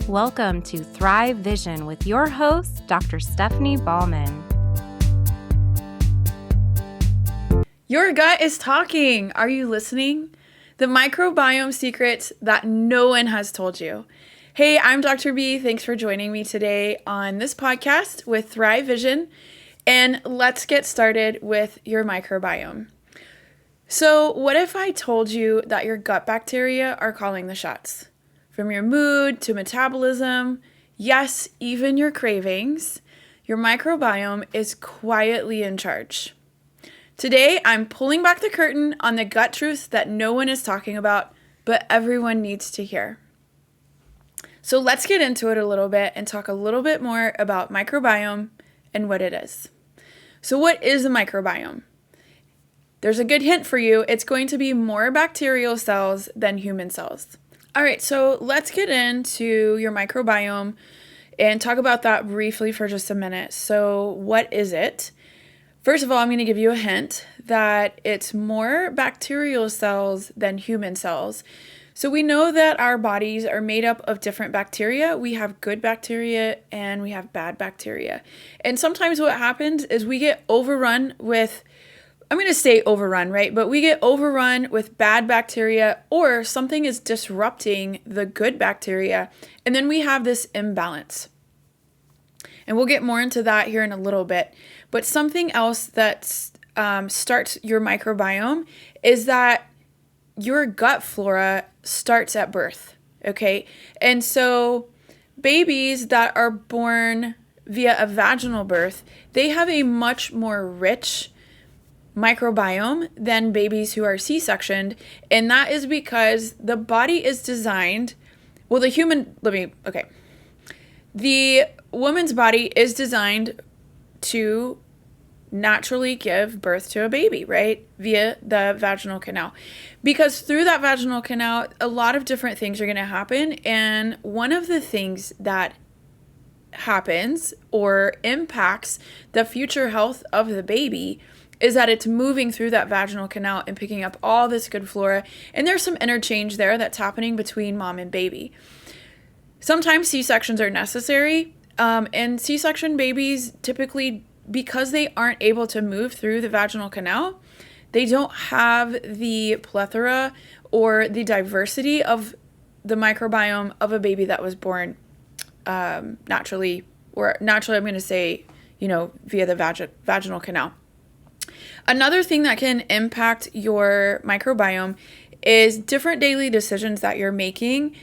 Welcome to Thrive Vision with your host, Dr. Stephanie Ballman. Your gut is talking. Are you listening? The microbiome secrets that no one has told you. Hey, I'm Dr. B. Thanks for joining me today on this podcast with Thrive Vision. And let's get started with your microbiome. So, what if I told you that your gut bacteria are calling the shots? From your mood to metabolism, yes, even your cravings, your microbiome is quietly in charge. Today, I'm pulling back the curtain on the gut truths that no one is talking about, but everyone needs to hear. So let's get into it a little bit and talk a little bit more about microbiome and what it is. So what is a microbiome? There's a good hint for you. It's going to be more bacterial cells than human cells. All right, so let's get into your microbiome and talk about that briefly for just a minute. So what is it? First of all, I'm going to give you a hint that it's more bacterial cells than human cells. So we know that our bodies are made up of different bacteria. We have good bacteria and we have bad bacteria. And sometimes what happens is we get overrun with, I'm going to say overrun, right? But we get overrun with bad bacteria, or something is disrupting the good bacteria. And then we have this imbalance. And we'll get more into that here in a little bit. But something else that starts your microbiome is that your gut flora starts at birth, okay? And so babies that are born via a vaginal birth, they have a much more rich microbiome than babies who are C-sectioned. And that is because the body is designed, the woman's body is designed to naturally give birth to a baby, right? Via the vaginal canal. Because through that vaginal canal, a lot of different things are going to happen. And one of the things that happens or impacts the future health of the baby is that it's moving through that vaginal canal and picking up all this good flora. And there's some interchange there that's happening between mom and baby. Sometimes C-sections are necessary. And C-section babies typically, because they aren't able to move through the vaginal canal, they don't have the plethora or the diversity of the microbiome of a baby that was born naturally I'm going to say, via the vaginal canal. Another thing that can impact your microbiome is different daily decisions that you're making.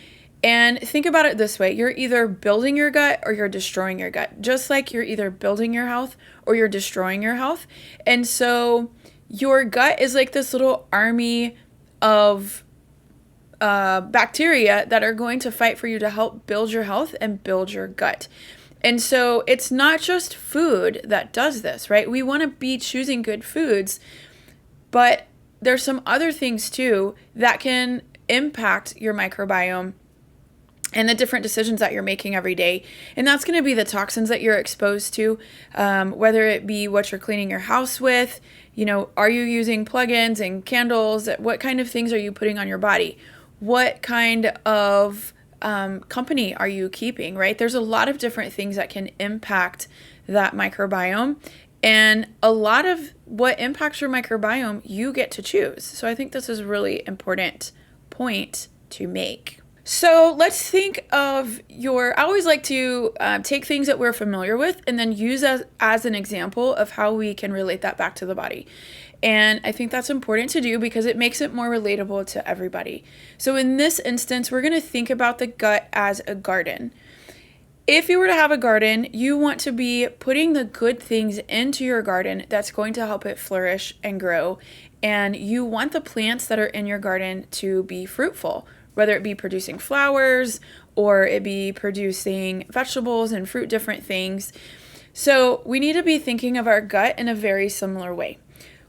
And think about it this way. You're either building your gut or you're destroying your gut. Just like you're either building your health or you're destroying your health. And so your gut is like this little army of bacteria that are going to fight for you to help build your health and build your gut. And so it's not just food that does this, right? We want to be choosing good foods, but there's some other things too that can impact your microbiome and the different decisions that you're making every day. And that's going to be the toxins that you're exposed to, whether it be what you're cleaning your house with, are you using plugins and candles? What kind of things are you putting on your body? What kind of company are you keeping, right? There's a lot of different things that can impact that microbiome. And a lot of what impacts your microbiome, you get to choose. So I think this is a really important point to make. So let's think of I always like to take things that we're familiar with and then use as an example of how we can relate that back to the body. And I think that's important to do because it makes it more relatable to everybody. So in this instance, we're going to think about the gut as a garden. If you were to have a garden, you want to be putting the good things into your garden that's going to help it flourish and grow. And you want the plants that are in your garden to be fruitful, whether it be producing flowers or it be producing vegetables and fruit, different things. So we need to be thinking of our gut in a very similar way.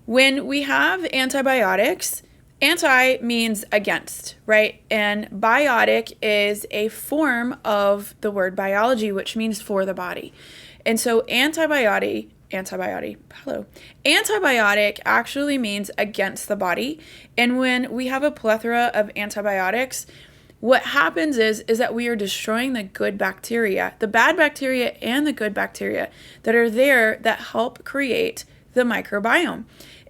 When we have antibiotics, anti means against, right? And biotic is a form of the word biology, which means for the body. And so antibiotic actually means against the body. And when we have a plethora of antibiotics, what happens is that we are destroying the good bacteria, the bad bacteria and the good bacteria that are there that help create the microbiome.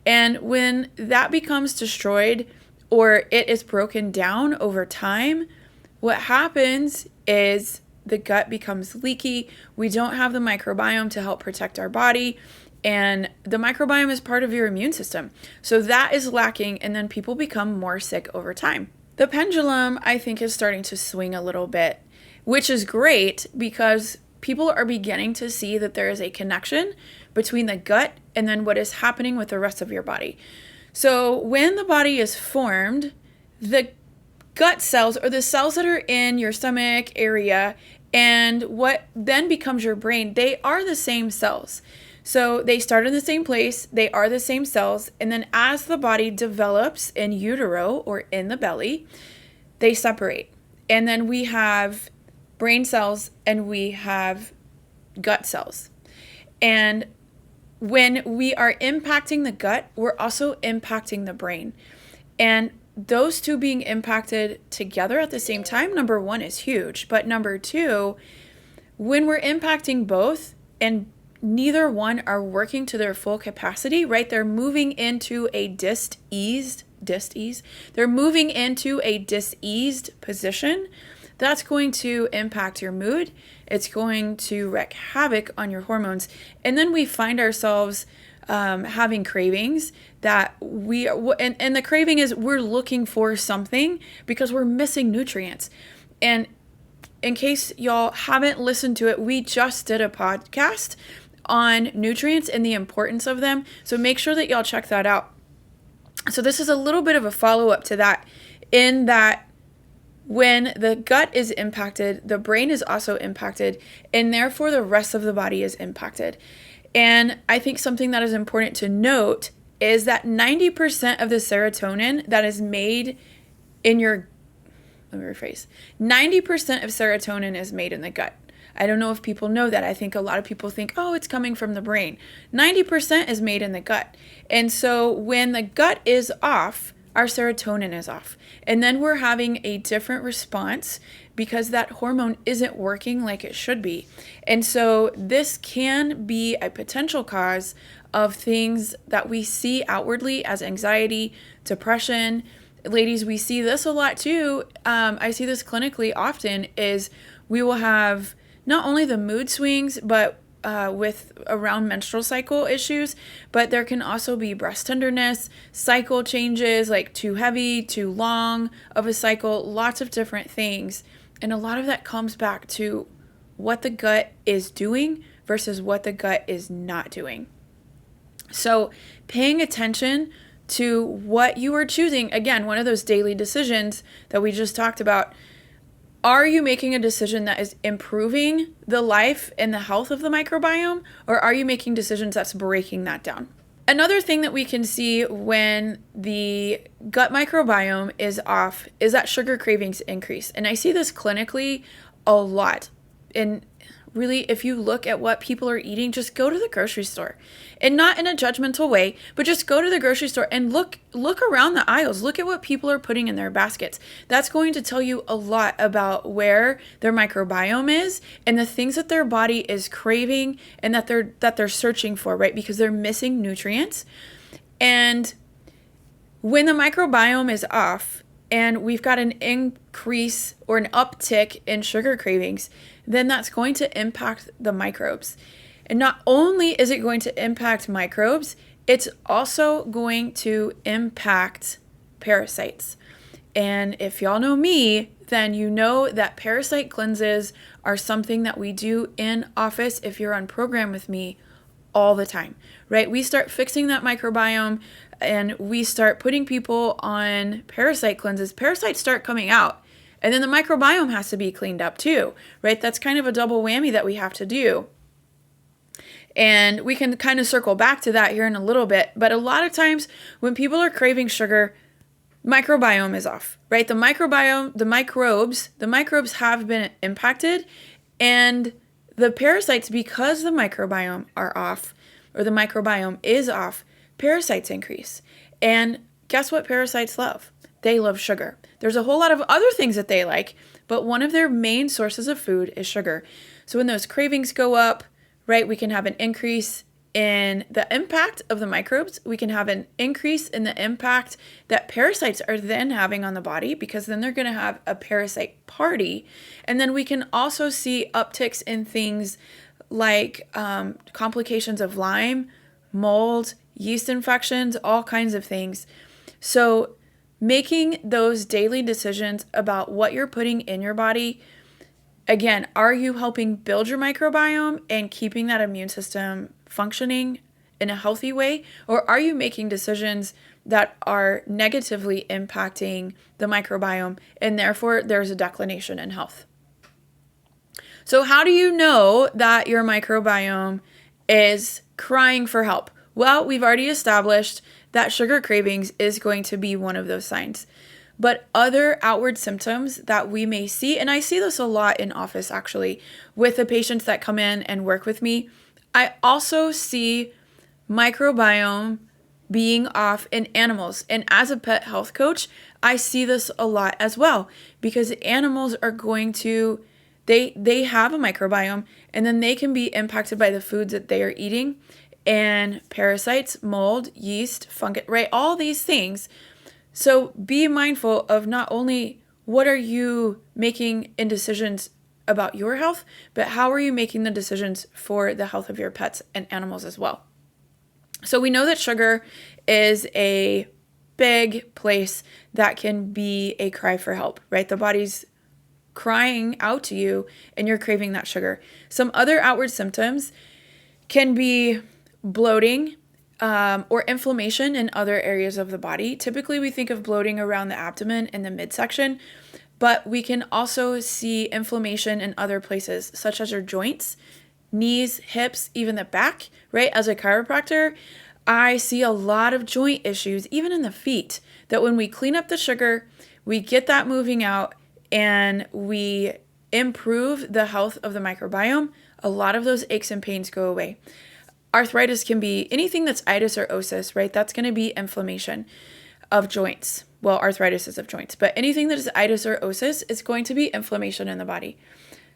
And when that becomes destroyed or it is broken down over time, what happens is the gut becomes leaky. We don't have the microbiome to help protect our body. And the microbiome is part of your immune system. So that is lacking, and then people become more sick over time. The pendulum, I think, is starting to swing a little bit, which is great because people are beginning to see that there is a connection between the gut and then what is happening with the rest of your body. So when the body is formed, the gut cells, or the cells that are in your stomach area and what then becomes your brain, they are the same cells. So they start in the same place, they are the same cells, and then as the body develops in utero or in the belly, they separate. And then we have brain cells and we have gut cells. And when we are impacting the gut, we're also impacting the brain. And those two being impacted together at the same time, number one, is huge. But number two, when we're impacting both and neither one are working to their full capacity, right? They're moving into a diseased position. That's going to impact your mood. It's going to wreak havoc on your hormones. And then we find ourselves having cravings that and the craving is we're looking for something because we're missing nutrients. And in case y'all haven't listened to it, we just did a podcast on nutrients and the importance of them. So make sure that y'all check that out. So this is a little bit of a follow-up to that, in that when the gut is impacted, the brain is also impacted, and therefore the rest of the body is impacted. And I think something that is important to note is that 90% of the serotonin that is made in your, 90% of serotonin is made in the gut. I don't know if people know that. I think a lot of people think, oh, it's coming from the brain. 90% is made in the gut. And so when the gut is off, our serotonin is off. And then we're having a different response because that hormone isn't working like it should be. And so this can be a potential cause of things that we see outwardly as anxiety, depression. Ladies, we see this a lot too. I see this clinically often, is we will have not only the mood swings, but with around menstrual cycle issues, but there can also be breast tenderness, cycle changes, like too heavy, too long of a cycle, lots of different things. And a lot of that comes back to what the gut is doing versus what the gut is not doing. So paying attention to what you are choosing, again, one of those daily decisions that we just talked about. Are you making a decision that is improving the life and the health of the microbiome, or are you making decisions that's breaking that down? Another thing that we can see when the gut microbiome is off is that sugar cravings increase. And I see this clinically a lot. And really, if you look at what people are eating, just go to the grocery store, and not in a judgmental way, but just go to the grocery store and look around the aisles. Look at what people are putting in their baskets. That's going to tell you a lot about where their microbiome is and the things that their body is craving and that they're searching for, right? Because they're missing nutrients. And when the microbiome is off and we've got an increase or an uptick in sugar cravings, then that's going to impact the microbes. And not only is it going to impact microbes, it's also going to impact parasites. And if y'all know me, then you know that parasite cleanses are something that we do in office if you're on program with me all the time, right? We start fixing that microbiome and we start putting people on parasite cleanses. Parasites start coming out. And then the microbiome has to be cleaned up too, right? That's kind of a double whammy that we have to do. And we can kind of circle back to that here in a little bit. But a lot of times when people are craving sugar, microbiome is off, right? The microbiome, the microbes have been impacted. And the parasites, because the microbiome are off, or the microbiome is off, parasites increase. And guess what parasites love? they love sugar. There's a whole lot of other things that they like, but one of their main sources of food is sugar. So when those cravings go up, right, we can have an increase in the impact of the microbes. We can have an increase in the impact that parasites are then having on the body, because then they're going to have a parasite party. And then we can also see upticks in things like complications of Lyme, mold, yeast infections, all kinds of things. So making those daily decisions about what you're putting in your body, again, are you helping build your microbiome and keeping that immune system functioning in a healthy way? Or are you making decisions that are negatively impacting the microbiome, and therefore there's a declination in health? So how do you know that your microbiome is crying for help? Well, we've already established that sugar cravings is going to be one of those signs. But other outward symptoms that we may see, and I see this a lot in office actually with the patients that come in and work with me, I also see microbiome being off in animals. And as a pet health coach, I see this a lot as well, because animals are going to, they have a microbiome, and then they can be impacted by the foods that they are eating, and parasites, mold, yeast, fungus, right? All these things. So be mindful of not only what are you making in decisions about your health, but how are you making the decisions for the health of your pets and animals as well. So we know that sugar is a big place that can be a cry for help, right? The body's crying out to you and you're craving that sugar. Some other outward symptoms can be bloating, or inflammation in other areas of the body. Typically, we think of bloating around the abdomen and the midsection, but we can also see inflammation in other places, such as your joints, knees, hips, even the back, right? As a chiropractor, I see a lot of joint issues, even in the feet, that when we clean up the sugar, we get that moving out, and we improve the health of the microbiome, a lot of those aches and pains go away. Arthritis can be anything that's itis or osis, right? That's going to be inflammation of joints. Well, arthritis is of joints, but anything that is itis or osis is going to be inflammation in the body.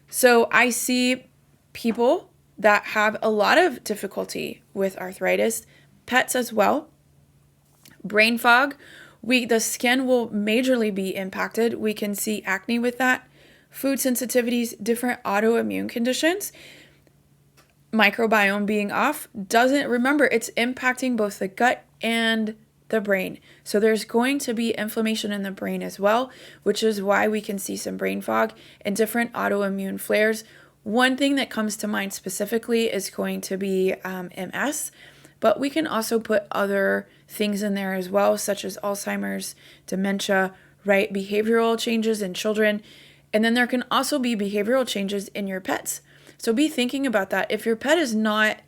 So I see people that have a lot of difficulty with arthritis, pets as well. Brain fog, the skin will majorly be impacted. We can see acne with that, food sensitivities, different autoimmune conditions. Microbiome being off remember, it's impacting both the gut and the brain. So there's going to be inflammation in the brain as well, which is why we can see some brain fog and different autoimmune flares. One thing that comes to mind specifically is going to be MS, but we can also put other things in there as well, such as Alzheimer's, dementia, right? Behavioral changes in children. And then there can also be behavioral changes in your pets. So be thinking about that. If your pet is not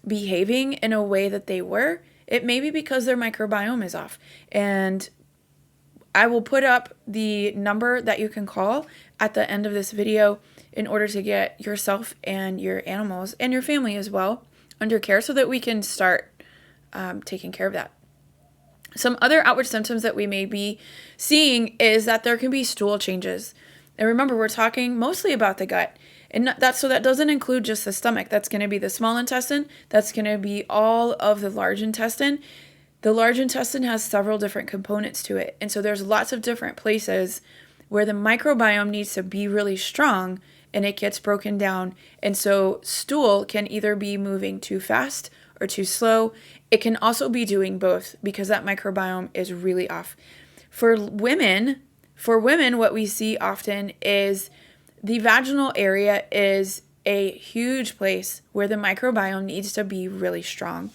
behaving in a way that they were, it may be because their microbiome is off. And I will put up the number that you can call at the end of this video in order to get yourself and your animals and your family as well under care, so that we can start taking care of that. Some other outward symptoms that we may be seeing is that there can be stool changes. And remember, we're talking mostly about the gut. And that doesn't include just the stomach. That's going to be the small intestine. That's going to be all of the large intestine. The large intestine has several different components to it. And so there's lots of different places where the microbiome needs to be really strong and it gets broken down. And so stool can either be moving too fast or too slow. It can also be doing both because that microbiome is really off. For women, what we see often is the vaginal area is a huge place where the microbiome needs to be really strong.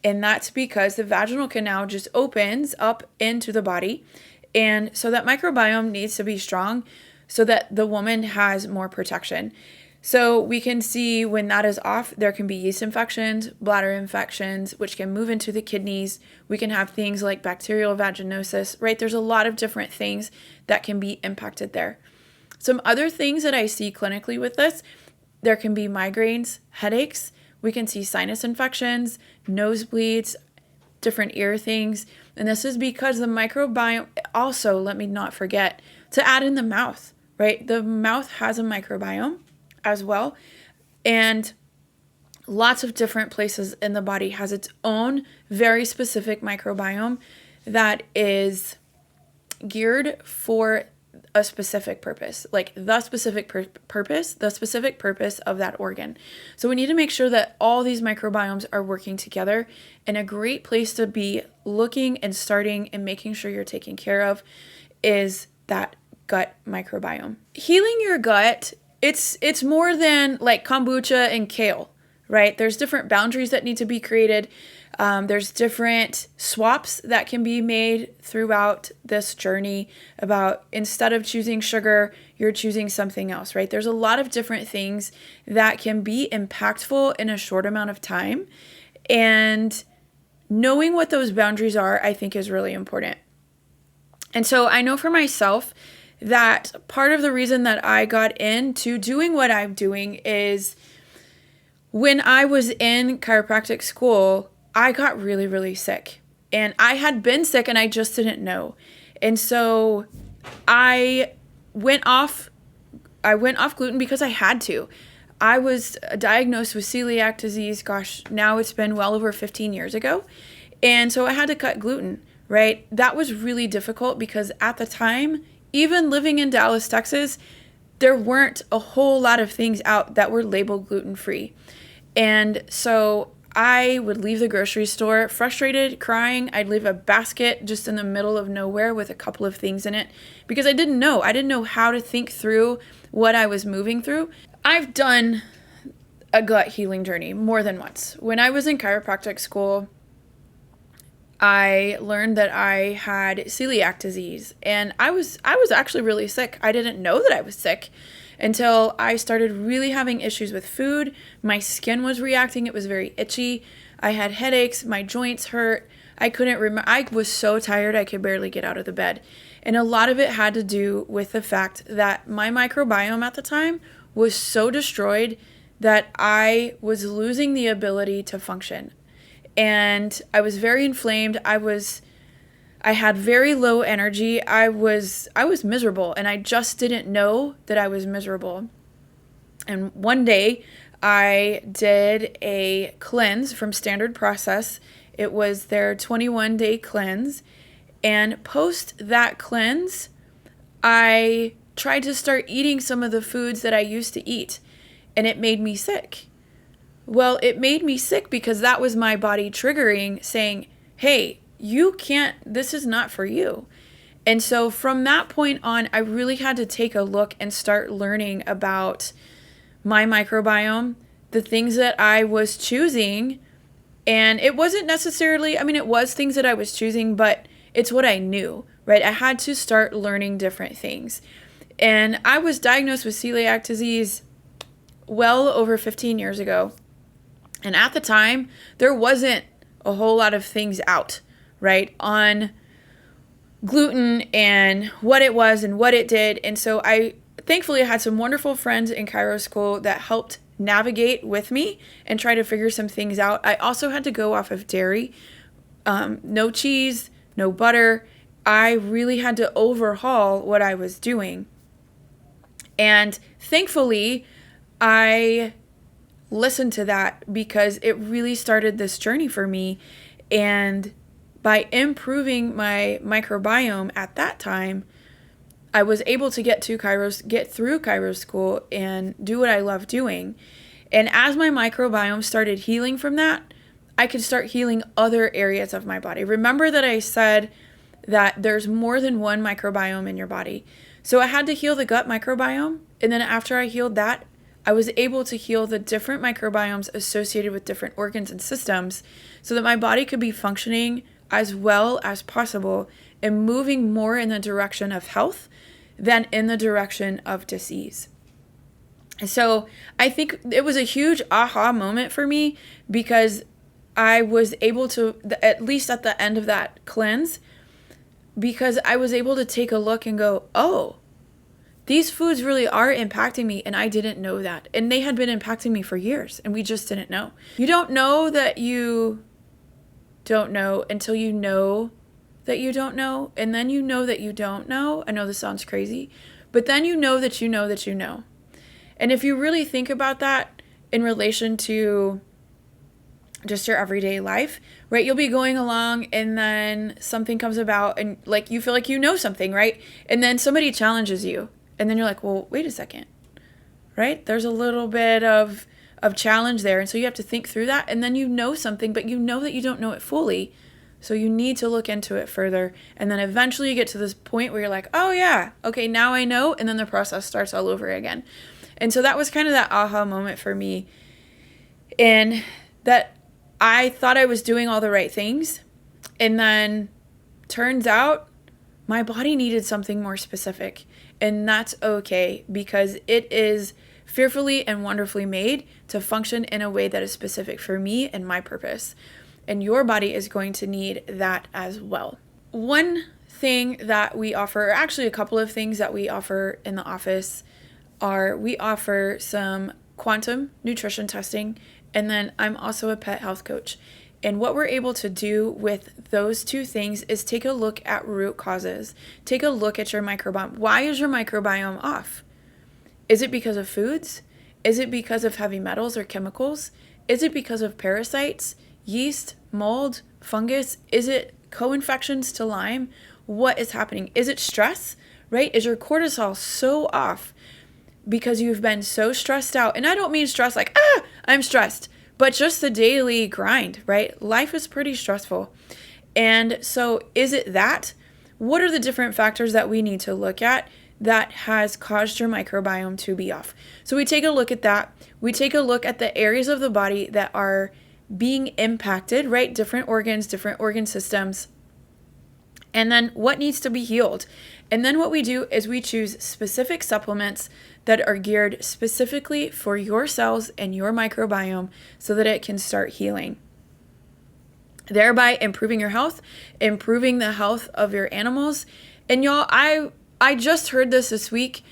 And that's because the vaginal canal just opens up into the body. And so that microbiome needs to be strong so that the woman has more protection. So we can see when that is off, there can be yeast infections, bladder infections, which can move into the kidneys. We can have things like bacterial vaginosis, right? There's a lot of different things that can be impacted there. Some other things that I see clinically with this, there can be migraines, headaches. We can see sinus infections, nosebleeds, different ear things. And this is because the microbiome, also, let me not forget to add in the mouth, right? The mouth has a microbiome as well. And lots of different places in the body has its own very specific microbiome that is geared for a specific purpose, like the specific purpose of that organ. So we need to make sure that all these microbiomes are working together. And a great place to be looking and starting and making sure you're taking care of is that gut microbiome. Healing your gut, it's more than like kombucha and kale, right? There's different boundaries that need to be created. There's different swaps that can be made throughout this journey about instead of choosing sugar, you're choosing something else, right? There's a lot of different things that can be impactful in a short amount of time. And knowing what those boundaries are, I think is really important. And so I know for myself that part of the reason that I got into doing what I'm doing is when I was in chiropractic school, I got really, really sick. And I had been sick and I just didn't know. And so I went off gluten because I had to. I was diagnosed with celiac disease, gosh, now it's been well over 15 years ago. And so I had to cut gluten, right? That was really difficult because at the time, even living in Dallas, Texas, there weren't a whole lot of things out that were labeled gluten-free. And so I would leave the grocery store frustrated, crying. I'd leave a basket just in the middle of nowhere with a couple of things in it because I didn't know. I didn't know how to think through what I was moving through. I've done a gut healing journey more than once. When I was in chiropractic school, I learned that I had celiac disease, and I was actually really sick. I didn't know that I was sick until I started really having issues with food. My skin was reacting. It was very itchy. I had headaches. My joints hurt. I couldn't remember. I was so tired I could barely get out of the bed. And a lot of it had to do with the fact that my microbiome at the time was so destroyed that I was losing the ability to function. And I was very inflamed. I had very low energy. I was miserable, and I just didn't know that I was miserable. And one day I did a cleanse from Standard Process. It was their 21-day cleanse. And post that cleanse, I tried to start eating some of the foods that I used to eat, and it made me sick. Well, it made me sick because that was my body triggering, saying, hey, you can't, this is not for you. And so from that point on, I really had to take a look and start learning about my microbiome, the things that I was choosing. And it wasn't necessarily, it was things that I was choosing, but it's what I knew, right? I had to start learning different things. And I was diagnosed with celiac disease well over 15 years ago. And at the time, there wasn't a whole lot of things out, right, on gluten and what it was and what it did. And so I thankfully had some wonderful friends in chiro school that helped navigate with me and try to figure some things out. I also had to go off of dairy, no cheese, no butter. I really had to overhaul what I was doing. And thankfully, I listened to that because it really started this journey for me. And by improving my microbiome at that time, I was able to get through chiro school and do what I love doing. And as my microbiome started healing from that, I could start healing other areas of my body. Remember that I said that there's more than one microbiome in your body. So I had to heal the gut microbiome. And then after I healed that, I was able to heal the different microbiomes associated with different organs and systems so that my body could be functioning as well as possible and moving more in the direction of health than in the direction of disease. And so I think it was a huge aha moment for me because I was able to, at least at the end of that cleanse, because I was able to take a look and go, oh, these foods really are impacting me, and I didn't know that. And they had been impacting me for years, and we just didn't know. You don't know that you don't know until you know that you don't know, and then you know that you don't know. I know this sounds crazy, but then you know that you know that you know. And if you really think about that in relation to just your everyday life, right? You'll be going along and then something comes about and like you feel like you know something, right? And then somebody challenges you and then you're like, well, wait a second, right? There's a little bit of challenge there. And so you have to think through that, and then you know something, but you know that you don't know it fully. So you need to look into it further. And then eventually you get to this point where you're like, oh yeah, okay, now I know. And then the process starts all over again. And so that was kind of that aha moment for me. And that I thought I was doing all the right things. And then turns out my body needed something more specific. And that's okay, because it is fearfully and wonderfully made to function in a way that is specific for me and my purpose. And your body is going to need that as well. One thing that we offer, or actually a couple of things that we offer in the office, are we offer some quantum nutrition testing, and then I'm also a pet health coach. And what we're able to do with those two things is take a look at root causes. Take a look at your microbiome. Why is your microbiome off? Is it because of foods? Is it because of heavy metals or chemicals? Is it because of parasites, yeast, mold, fungus? Is it co-infections to Lyme? What is happening? Is it stress, right? Is your cortisol so off because you've been so stressed out? And I don't mean stress like, I'm stressed, but just the daily grind, right? Life is pretty stressful. And so is it that? What are the different factors that we need to look at that has caused your microbiome to be off? So we take a look at that. We take a look at the areas of the body that are being impacted, right? Different organs, different organ systems. And then what needs to be healed. And then what we do is we choose specific supplements that are geared specifically for your cells and your microbiome so that it can start healing, thereby improving your health, improving the health of your animals. And y'all, I just heard this week.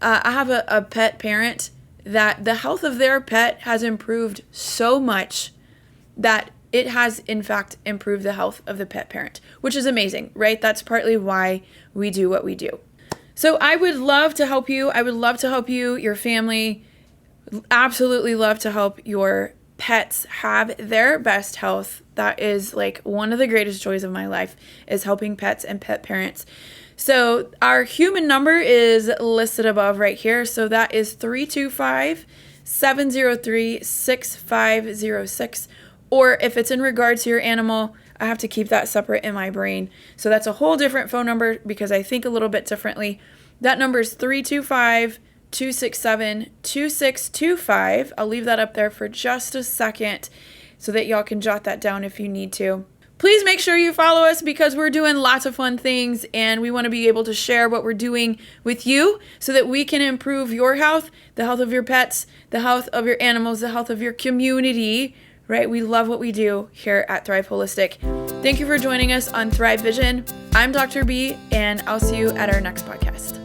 I have a pet parent that the health of their pet has improved so much that it has, in fact, improved the health of the pet parent, which is amazing, right? That's partly why we do what we do. So I would love to help you. I would love to help you, your family, absolutely love to help your pets have their best health. That is like one of the greatest joys of my life, is helping pets and pet parents. So our human number is listed above right here. So that is 325-703-6506. Or if it's in regards to your animal, I have to keep that separate in my brain. So that's a whole different phone number because I think a little bit differently. That number is 325-267-2625. I'll leave that up there for just a second so that y'all can jot that down if you need to. Please make sure you follow us because we're doing lots of fun things and we want to be able to share what we're doing with you so that we can improve your health, the health of your pets, the health of your animals, the health of your community, right? We love what we do here at Thrive Holistic. Thank you for joining us on Thrive Vision. I'm Dr. B, and I'll see you at our next podcast.